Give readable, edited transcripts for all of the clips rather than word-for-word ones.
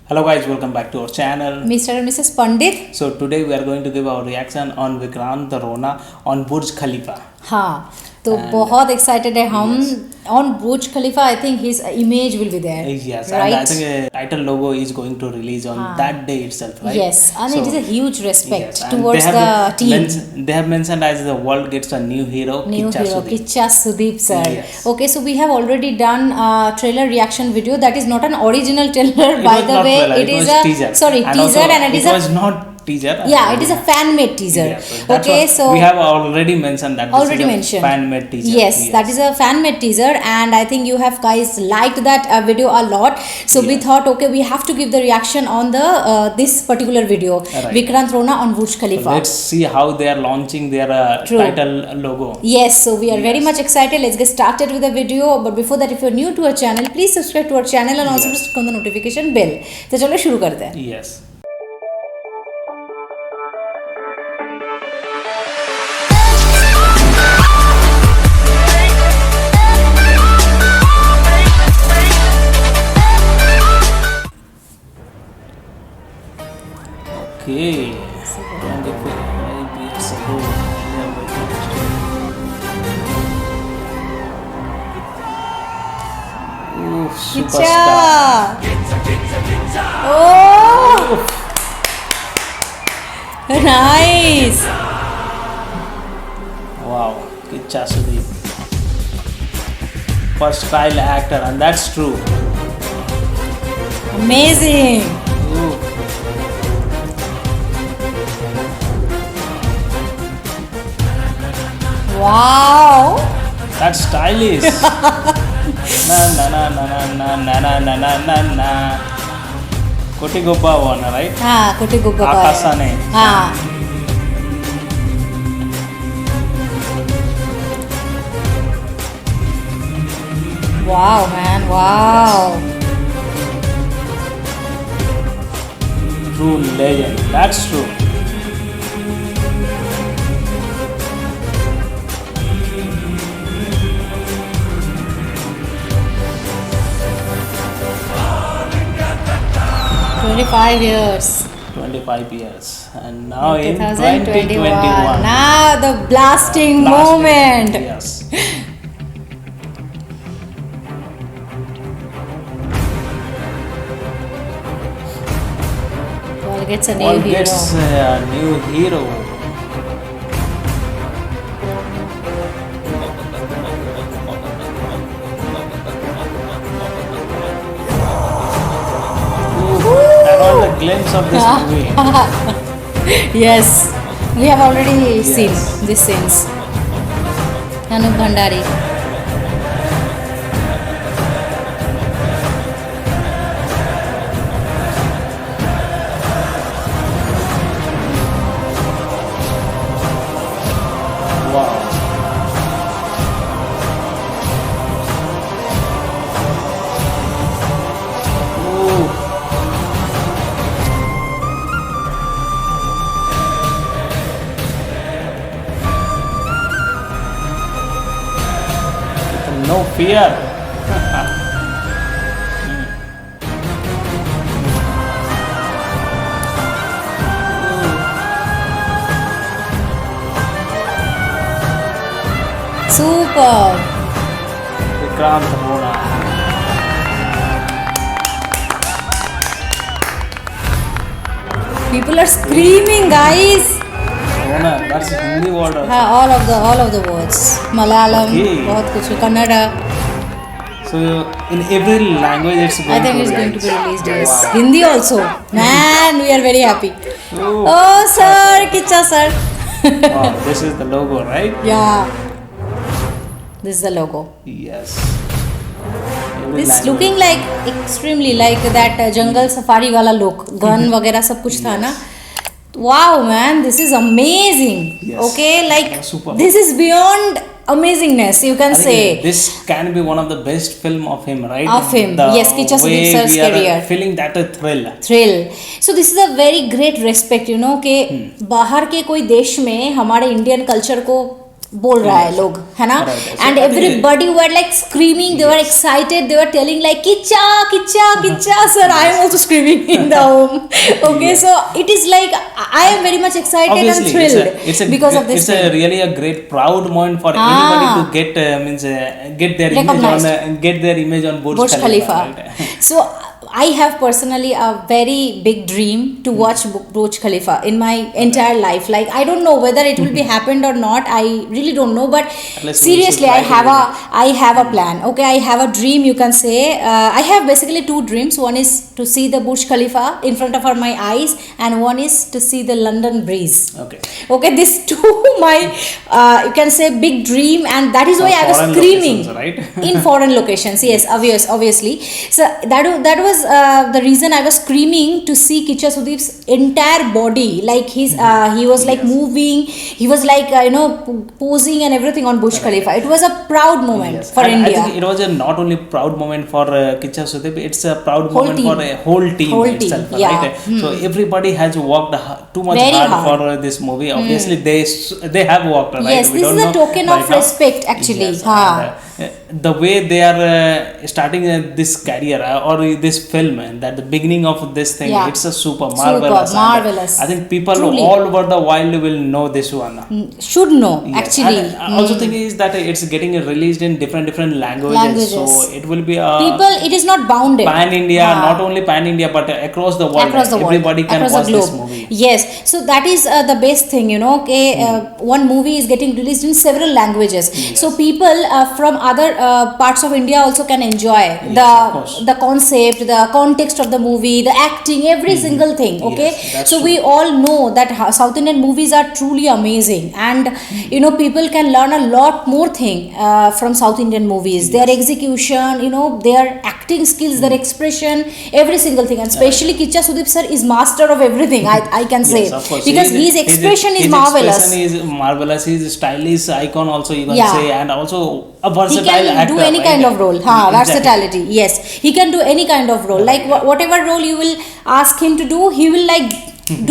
Hello guys, welcome back to our channel. Mr. and Mrs. Pandit. So today we are going to give our reaction on Vikrant Rona on Burj Khalifa. हाँ तो बहुत excited है हम on Burj Khalifa. I think his image will be there. Yes, and I think a title logo is going to release on that day itself, right? Yes, and it is a huge respect yes, and towards the team. They have mentioned as the world gets a new hero, Kicha Sudeep sir. Yes. Okay, so we have already done a trailer reaction video. That is not an original trailer, by the way. It is a teaser. Teaser, and it was not teaser. Yeah, it is a fan made teaser. Yeah, okay, so we have already mentioned that this is a fan made teaser. Yes, that is a fan made teaser, and I think you have guys liked that video a lot. So we thought, okay, we have to give the reaction on the this particular video, Vikrant Rona on Burj Khalifa. So let's see how they are launching their title logo. Yes, so we are very much excited. Let's get started with the video. But before that, if you're new to our channel, please subscribe to our channel and also click on the notification bell. तो चलो शुरू करते हैं. Yes. Okay. 25 years ago. Ooh, superstar. Oh, nice. Wow, Kicha Sudeep. Versatile actor, and that's true. Amazing. Ooh. Wow. That's stylish. Na na na na na na na na na na na. Koti Goppa one, right? हाँ, Koti Goppa. Akasane. हाँ. Wow, man. Wow. True legend. That's true. years. 25 years. And now in 2021. 2021. Now the blasting moment. Yes. Paul gets a Paul new hero. gets a new hero. A glimpse of this movie. Yes, we have already seen these scenes. Anup Bhandari. Wow. No fear. Super. Vikrant Rona. People are screaming, guys. Rona, that's Hindi word. हाँ, all of the words. Malayalam, बहुत कुछ, Kannada. So in every language it's going I think to it's going to release. be released. Yes. Wow. Hindi also. Man, we are very happy. Oh, Oh, sir, Kicha sir. wow, this is the logo, right? Yeah. This is the logo. Yes. This looking like extremely like that jungle safari वाला look. Gun वगैरह सब कुछ था ना. Wow, man, this is amazing. Yes. Okay, like super. This is beyond amazingness, you can say. This can be one of the best film of him, right? Of him, yes, Kicha Sudeep sir's career. Feeling that a thrill. So this is a very great respect, you know, कि बाहर के कोई देश में हमारे Indian culture को बोल रहा है लोग, है ना, Right. So, and I think- everybody were like screaming, they were excited, they were telling like kicha kicha kicha. Sir, I am also screaming in the home. Okay, Yes. so it is like I am very much excited and Obviously, thrilled because of this it's thing. a really a great proud moment for Ah. anybody to get get their image on Recognized. get their image on Burj Khalifa. right? So I have personally a very big dream to watch Burj Khalifa in my entire life. Like I don't know whether it will be happened or not. I really don't know. But least we seriously, should try to I have a plan. Okay, I have a dream. You can say I have basically two dreams. One is to see the Burj Khalifa in front of my eyes, and one is to see the London Breeze. Okay. Okay, these two my you can say big dream, and that is why I was Foreign screaming locations, right? in foreign locations. Yes, obviously. So that was the reason I was screaming to see Kicha Sudeep's entire body. Like he was like Yes. moving. He was like posing and everything on Burj Khalifa. It was a proud moment Yes. for And India. I think it was a not only proud moment for Kicha Sudeep, it's a proud Whole moment team. for a whole team Whole team, itself, yeah. right? So everybody has worked too much Very hard hard. for this movie. Obviously, they have worked, right? Yes, We this don't is a know token right of now. respect, actually. Yes, Ha. and, the way they are starting this career or this film, that the beginning of this thing, Yeah. it's a super marvelous. And marvelous. I think people Truly. all over the world will know this one. Should know, Yes. actually. And I also think is that it's getting released in different languages. So it will be a People, it is not bounded. pan India, Ha. not only pan India but across the world. Across the world, Everybody can across watch the this globe. movie. Yes, so that is the best thing, you know. Okay, one movie is getting released in several languages, so people from other parts of India also can enjoy of course. the concept, the context of the movie, the acting, every single thing. Okay, Yes, that's so true. we all know that South Indian movies are truly amazing, and you know, people can learn a lot more thing from South Indian movies. Their execution, you know, their acting skills, their expression, every single thing, and especially Kicha Sudeep sir is master of everything. I can say, Yes, of course. because his expression is marvelous. His expression is marvelous. He's a stylish icon also, you can Yeah. say, and also a He versatile can actor. do any right? kind of role. Ha, Exactly. versatility. Yes, he can do any kind of role. Like whatever role you will ask him to do, he will like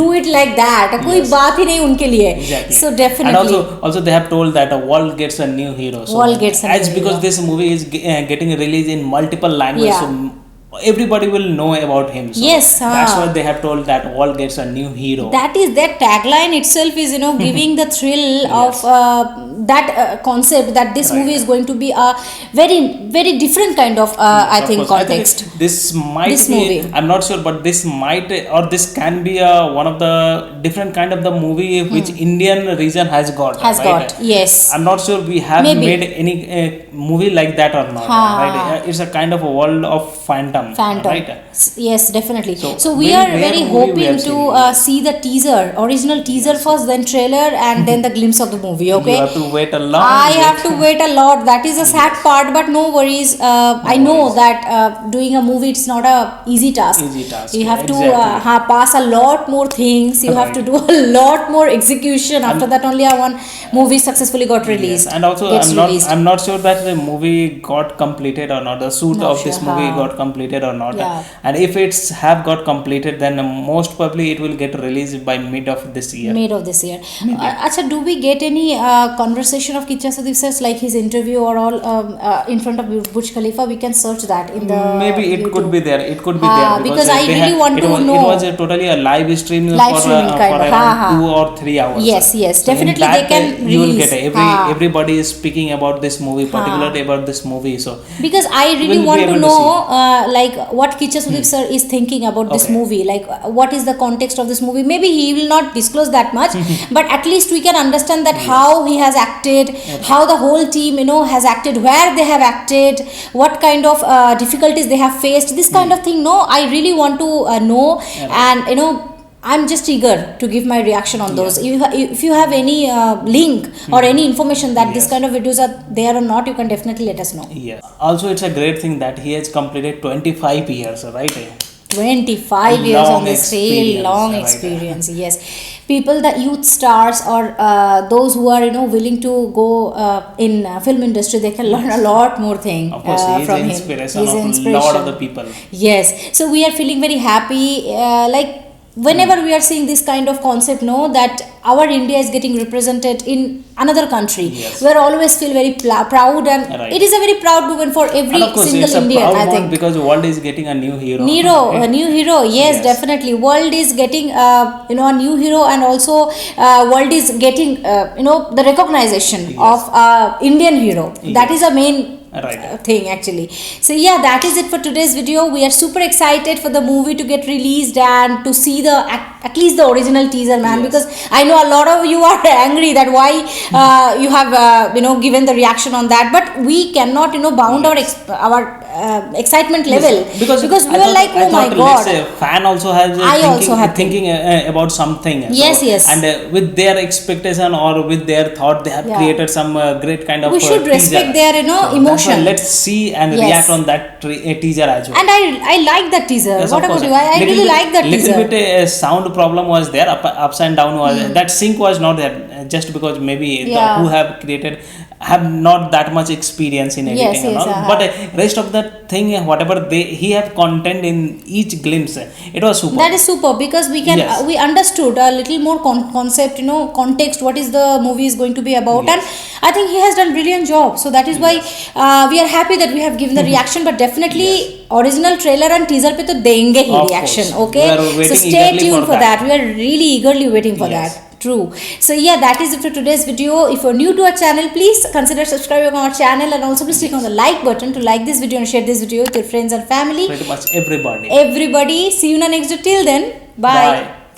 do it like that. कोई बात ही नहीं उनके लिए. Exactly. So And definitely. also they have told that a world gets a new hero. So World gets a as new because hero. this movie is getting released in multiple languages, Yeah. so everybody will know about him. So Yes, that's ah. why they have told that world gets a new hero. That is, their tagline itself is, you know, giving the thrill of that concept that this Right. movie is going to be a very different kind of I Of think course. I think context. this might This be, movie. I'm not sure, but this might or this can be one of the different kind of the movie which Indian region has got. Has right? got, yes. I'm not sure we have Maybe. made any movie like that or not. Ha. Right? It's a kind of a world of phantom. Phantom. Right? Yes, definitely. So, So we very are rare very movie we hoping have to seen. see the teaser, original teaser first, then trailer, and then the glimpse of the movie. Okay. You have to wait a long I bit. have to wait a lot. That is a sad part, but no worries. I know worries. that doing a movie, it's not a easy task. Easy task, You have to exactly. pass a lot more things. You have to Right. do a lot more execution. After that, only one movie successfully got released. Yes. And also Gets released. I'm not sure that the movie got completed or not. The shoot Not of this sure, movie ha. got completed or not. Yeah. And if it's have got completed, then most probably it will get released by mid of this year. Mid of this year. Acha, do we get any conversation of Kicha Sudeep sir, like his interview or all in front of Burj Khalifa? We can search that in the Maybe it YouTube. could be there. It could be Ah, there because I they really want it to was, know. It was a totally a live stream Live streaming kind for of. around Ha, ha. 2 or 3 hours. Yes, yes, So in definitely that, they can you will release. get Ha. everybody is speaking about this movie, particularly about this movie. So Because I really We'll be want to able to know like what Kicha Sudeep sir is thinking about this Okay. movie, like what is the context of this movie. Maybe he will not disclose that much, but at least we can understand that how he has acted, how the whole team, you know, has acted, where they have acted, what kind of difficulties they have faced, this kind of thing. No, I really want to know, and you know, I'm just eager to give my reaction on those. If you have any link or any information that this kind of videos are there or not, you can definitely let us know. yes. Also, it's a great thing that he has completed 25 years, right? 25 years Long on this field, experience, long right. experience. Yes, people, the youth stars or those who are, you know, willing to go in film industry, they can learn a lot more thing Of course, he is from an him. inspiration He's of an a lot of the people. Yes, so we are feeling very happy. Like whenever we are seeing this kind of concept, no, that our India is getting represented in another country, Yes. we always feel very proud, and Right. it is a very proud moment for every And of course, single it's a Indian, proud I moment think. because the world is getting a new hero. A new hero, yes, Yes. definitely. World is getting, a new hero, and also world is getting, the recognition Yes. of Indian hero. That Yes. is a main Right. thing actually. So yeah, that is it for today's video. We are super excited for the movie to get released and to see the at least the original teaser, man. Yes. Because I know a lot of you are angry that why you have given the reaction on that, but we cannot bound our excitement level, because we I were thought- like, I oh my thought, god. let's say, fan also has I also have thinking about something. Yes, yes. And with their expectation or with their thought, they have Yeah. created some great kind of. We should respect teaser. their, that's why emotion. let's see and Yes. react on that teaser as well. And I like that teaser. Yes, What of about course. you? I Little really bit- like that teaser. Little bit sound problem was there, ups and down was that sync was not there, just because maybe Yeah. who have created have not that much experience in editing Yes, and yes, all. But rest of the thing, whatever he have content in each glimpse, it was super. That is super, because we can Yes. we understood a little more concept, context, what is the movie is going to be about. Yes. And I think he has done brilliant job, so that is why we are happy that we have given the reaction. But definitely original trailer and teaser pe to denge hi Of reaction. course. Okay, We are so waiting stay eagerly tuned for for that. that. We are really eagerly waiting for Yes. that. True. So yeah, that is it for today's video. If you're new to our channel, please consider subscribing on our channel, and also please click on the like button to like this video and share this video with your friends and family. Pretty much everybody. Everybody, see you in the next video. Till then, bye. Bye.